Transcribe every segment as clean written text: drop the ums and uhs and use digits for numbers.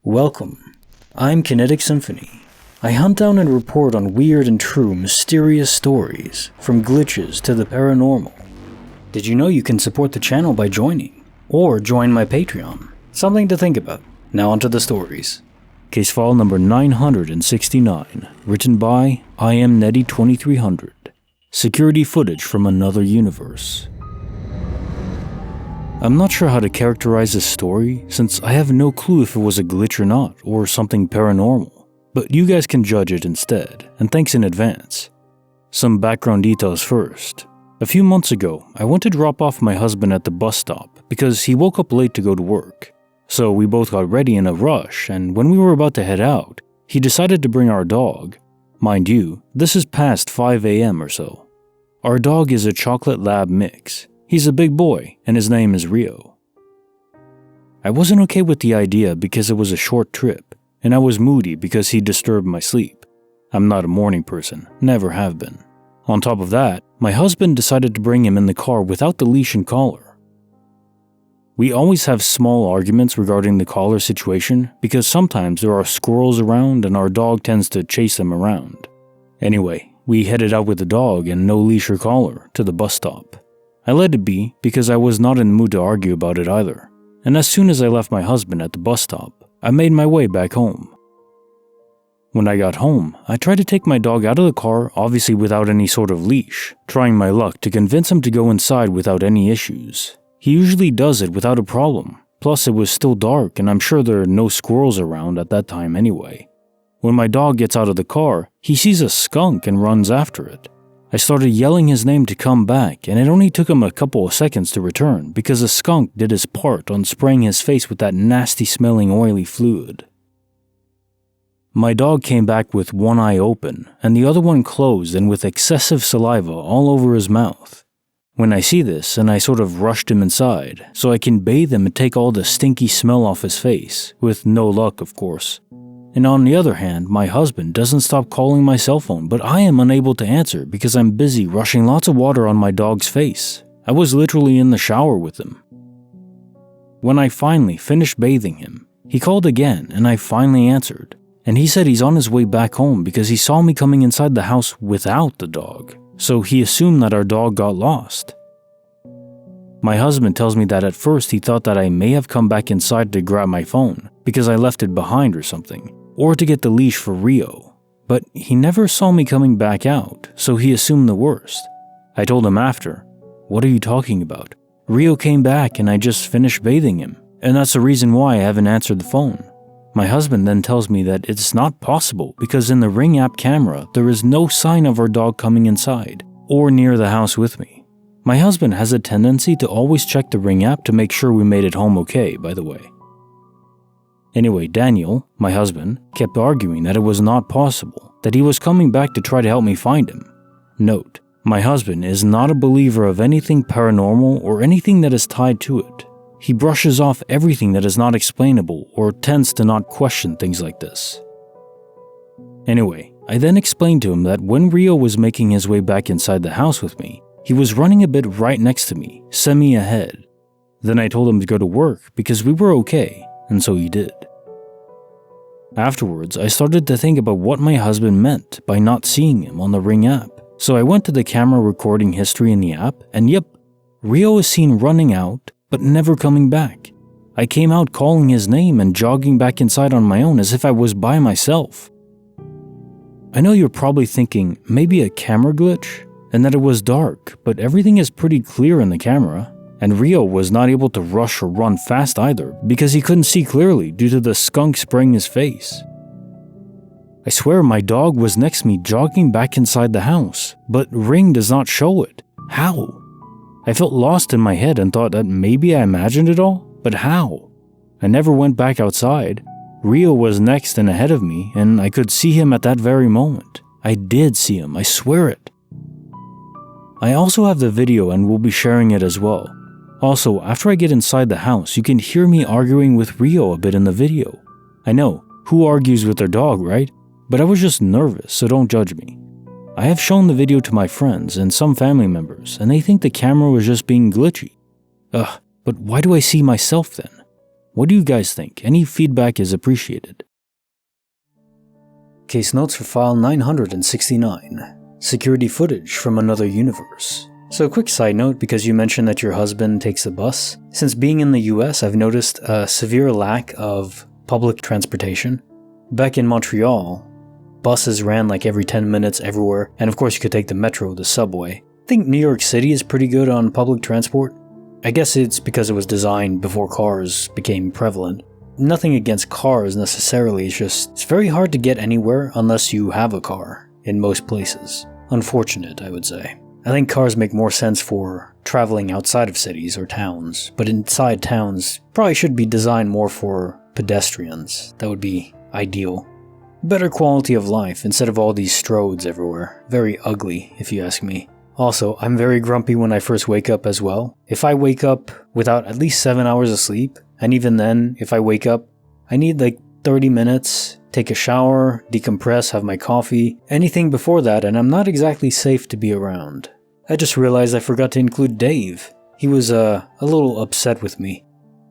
Welcome. I'm Kinetic Symphony. I hunt down and report on weird and true mysterious stories, from glitches to the paranormal. Did you know you can support the channel by joining? Or join my Patreon? Something to think about. Now onto the stories. Case file number 969, written by I Am Netty 2300. Security footage from another universe. I'm not sure how to characterize this story, since I have no clue if it was a glitch or not, or something paranormal. But you guys can judge it instead, and thanks in advance. Some background details first. A few months ago, I went to drop off my husband at the bus stop because he woke up late to go to work. So we both got ready in a rush, and when we were about to head out, he decided to bring our dog. Mind you, this is past 5 a.m. or so. Our dog is a chocolate lab mix. He's a big boy, and his name is Rio. I wasn't okay with the idea because it was a short trip, and I was moody because he disturbed my sleep. I'm not a morning person, never have been. On top of that, my husband decided to bring him in the car without the leash and collar. We always have small arguments regarding the collar situation because sometimes there are squirrels around and our dog tends to chase them around. Anyway, we headed out with the dog and no leash or collar to the bus stop. I let it be because I was not in the mood to argue about it either, and as soon as I left my husband at the bus stop, I made my way back home. When I got home, I tried to take my dog out of the car, obviously without any sort of leash, trying my luck to convince him to go inside without any issues. He usually does it without a problem, plus it was still dark and I'm sure there are no squirrels around at that time anyway. When my dog gets out of the car, he sees a skunk and runs after it. I started yelling his name to come back, and it only took him a couple of seconds to return because the skunk did his part on spraying his face with that nasty smelling oily fluid. My dog came back with one eye open and the other one closed and with excessive saliva all over his mouth. When I see this, and I sort of rushed him inside so I can bathe him and take all the stinky smell off his face, with no luck of course. And on the other hand, my husband doesn't stop calling my cell phone, but I am unable to answer because I'm busy rushing lots of water on my dog's face. I was literally in the shower with him. When I finally finished bathing him, he called again and I finally answered. And he said he's on his way back home because he saw me coming inside the house without the dog, so he assumed that our dog got lost. My husband tells me that at first he thought that I may have come back inside to grab my phone because I left it behind or something, or to get the leash for Rio, but he never saw me coming back out, so he assumed the worst. I told him after, "What are you talking about? Rio came back and I just finished bathing him, and that's the reason why I haven't answered the phone." My husband then tells me that it's not possible because in the Ring app camera, there is no sign of our dog coming inside or near the house with me. My husband has a tendency to always check the Ring app to make sure we made it home okay, by the way. Anyway, Daniel, my husband, kept arguing that it was not possible, that he was coming back to try to help me find him. Note, my husband is not a believer of anything paranormal or anything that is tied to it. He brushes off everything that is not explainable or tends to not question things like this. Anyway, I then explained to him that when Rio was making his way back inside the house with me, he was running a bit right next to me, semi ahead. Then I told him to go to work because we were okay, and so he did. Afterwards, I started to think about what my husband meant by not seeing him on the Ring app. So I went to the camera recording history in the app, and yep, Rio is seen running out, but never coming back. I came out calling his name and jogging back inside on my own as if I was by myself. I know you're probably thinking maybe a camera glitch, and that it was dark, but everything is pretty clear in the camera. And Rio was not able to rush or run fast either because he couldn't see clearly due to the skunk spraying his face. I swear my dog was next to me jogging back inside the house, but Ring does not show it. How? I felt lost in my head and thought that maybe I imagined it all, but how? I never went back outside. Rio was next and ahead of me and I could see him at that very moment. I did see him, I swear it. I also have the video and will be sharing it as well. Also, after I get inside the house, you can hear me arguing with Rio a bit in the video. I know, who argues with their dog, right? But I was just nervous, so don't judge me. I have shown the video to my friends and some family members, and they think the camera was just being glitchy. But why do I see myself then? What do you guys think? Any feedback is appreciated. Case notes for file 969. Security footage from another universe. So a quick side note, because you mentioned that your husband takes the bus. Since being in the US, I've noticed a severe lack of public transportation. Back in Montreal, buses ran like every 10 minutes everywhere, and of course you could take the metro, the subway. I think New York City is pretty good on public transport. I guess it's because it was designed before cars became prevalent. Nothing against cars necessarily, it's very hard to get anywhere unless you have a car in most places. Unfortunate, I would say. I think cars make more sense for traveling outside of cities or towns, but inside towns probably should be designed more for pedestrians. That would be ideal. Better quality of life instead of all these stroads everywhere. Very ugly, if you ask me. Also, I'm very grumpy when I first wake up as well. If I wake up without at least 7 hours of sleep, and even then, if I wake up, I need like 30 minutes, take a shower, decompress, have my coffee, anything before that, and I'm not exactly safe to be around. I just realized I forgot to include Dave. He was a little upset with me,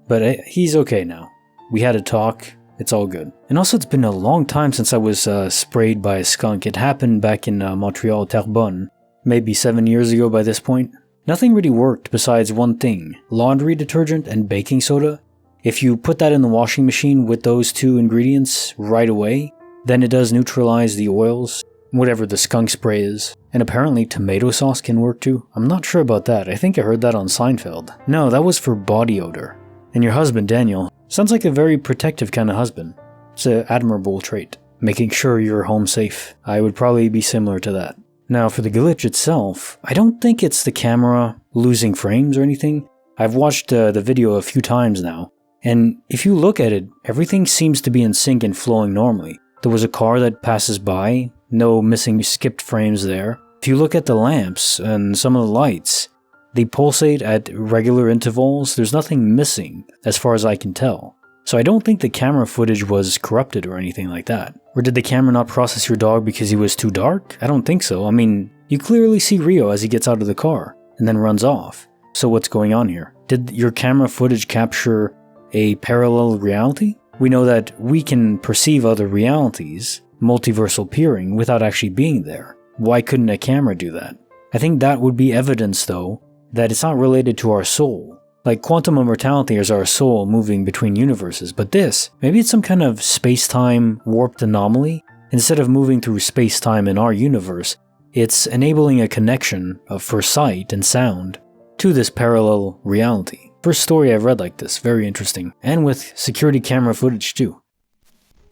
but he's okay now. We had a talk, it's all good. And also, it's been a long time since I was sprayed by a skunk. It happened back in Montreal, Terrebonne, maybe 7 years ago by this point. Nothing really worked besides one thing, laundry detergent and baking soda. If you put that in the washing machine with those two ingredients right away, then it does neutralize the oils, whatever the skunk spray is. And apparently tomato sauce can work too. I'm not sure about that. I think I heard that on Seinfeld. No, that was for body odor. And your husband, Daniel, sounds like a very protective kind of husband. It's an admirable trait. Making sure you're home safe. I would probably be similar to that. Now, for the glitch itself, I don't think it's the camera losing frames or anything. I've watched the video a few times now. And if you look at it, everything seems to be in sync and flowing normally. There was a car that passes by, no missing skipped frames there. If you look at the lamps and some of the lights, they pulsate at regular intervals. There's nothing missing, as far as I can tell. So I don't think the camera footage was corrupted or anything like that. Or did the camera not process your dog because he was too dark? I don't think so. I mean, you clearly see Rio as he gets out of the car and then runs off. So what's going on here? Did your camera footage capture a parallel reality? We know that we can perceive other realities, multiversal peering, without actually being there. Why couldn't a camera do that? I think that would be evidence, though, that it's not related to our soul. Like quantum immortality is our soul moving between universes, but this, maybe it's some kind of space-time warped anomaly. Instead of moving through space-time in our universe, it's enabling a connection for sight and sound to this parallel reality. First story I've read like this, very interesting, and with security camera footage too.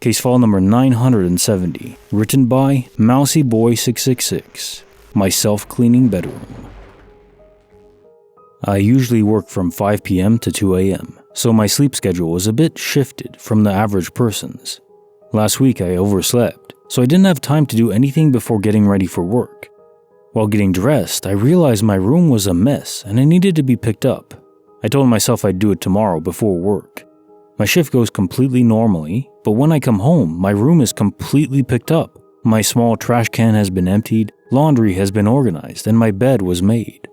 Case file number 970, written by MousyBoy666, my self-cleaning bedroom. I usually work from 5 p.m. to 2 a.m., so my sleep schedule was a bit shifted from the average person's. Last week I overslept, so I didn't have time to do anything before getting ready for work. While getting dressed, I realized my room was a mess and it needed to be picked up. I told myself I'd do it tomorrow before work. My shift goes completely normally, but when I come home, my room is completely picked up. My small trash can has been emptied, laundry has been organized, and my bed was made.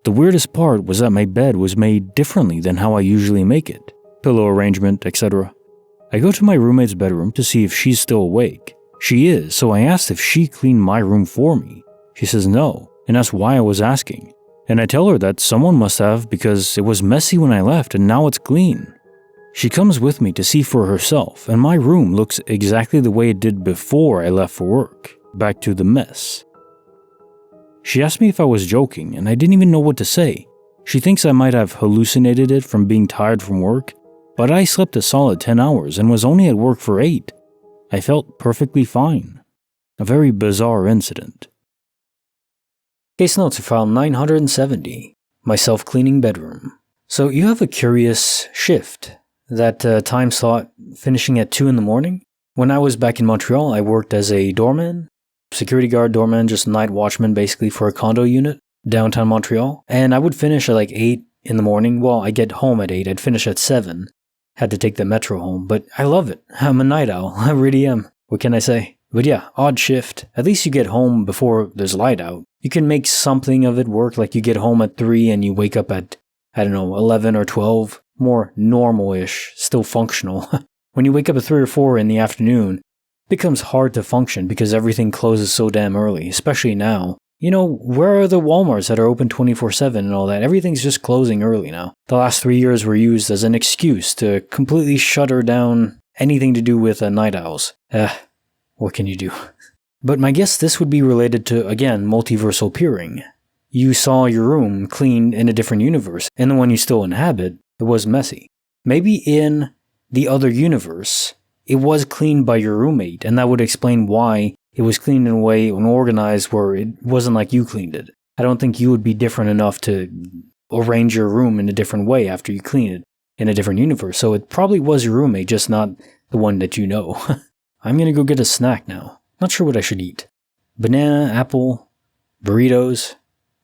The weirdest part was that my bed was made differently than how I usually make it. Pillow arrangement, etc. I go to my roommate's bedroom to see if she's still awake. She is, so I asked if she cleaned my room for me. She says no, and asks why I was asking. And I tell her that someone must have because it was messy when I left and now it's clean. She comes with me to see for herself, and my room looks exactly the way it did before I left for work, back to the mess. She asked me if I was joking, and I didn't even know what to say. She thinks I might have hallucinated it from being tired from work, but I slept a solid 10 hours and was only at work for 8. I felt perfectly fine. A very bizarre incident. Case notes for file 970, my self-cleaning bedroom. So you have a curious shift, that time slot finishing at 2 in the morning. When I was back in Montreal, I worked as a doorman, security guard, doorman, just night watchman basically for a condo unit, downtown Montreal. And I would finish at like 8 in the morning. Well, I get home at 8, I'd finish at 7. Had to take the metro home, but I love it. I'm a night owl, I really am. What can I say? But yeah, odd shift. At least you get home before there's light out. You can make something of it work, like you get home at 3 and you wake up at I don't know, 11 or 12, more normal-ish, still functional. When you wake up at 3 or 4 in the afternoon, it becomes hard to function because everything closes so damn early, especially now. You know, where are the Walmarts that are open 24/7 and all that? Everything's just closing early now. The last 3 years were used as an excuse to completely shutter down anything to do with night owls. What can you do? But my guess this would be related to, again, multiversal peering. You saw your room cleaned in a different universe, and the one you still inhabit, it was messy. Maybe in the other universe, it was cleaned by your roommate, and that would explain why it was cleaned in a way and organized where it wasn't like you cleaned it. I don't think you would be different enough to arrange your room in a different way after you clean it in a different universe, so it probably was your roommate, just not the one that you know. I'm gonna go get a snack now. Not sure what I should eat. Banana, apple, burritos.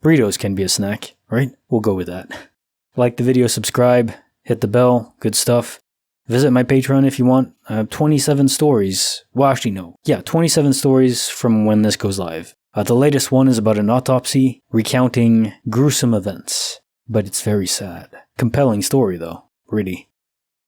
Burritos can be a snack, right? We'll go with that. Like the video, subscribe, hit the bell, good stuff. Visit my Patreon if you want. 27 stories. Well, actually, no. Yeah, 27 stories from when this goes live. The latest one is about an autopsy recounting gruesome events. But it's very sad. Compelling story, though. Really.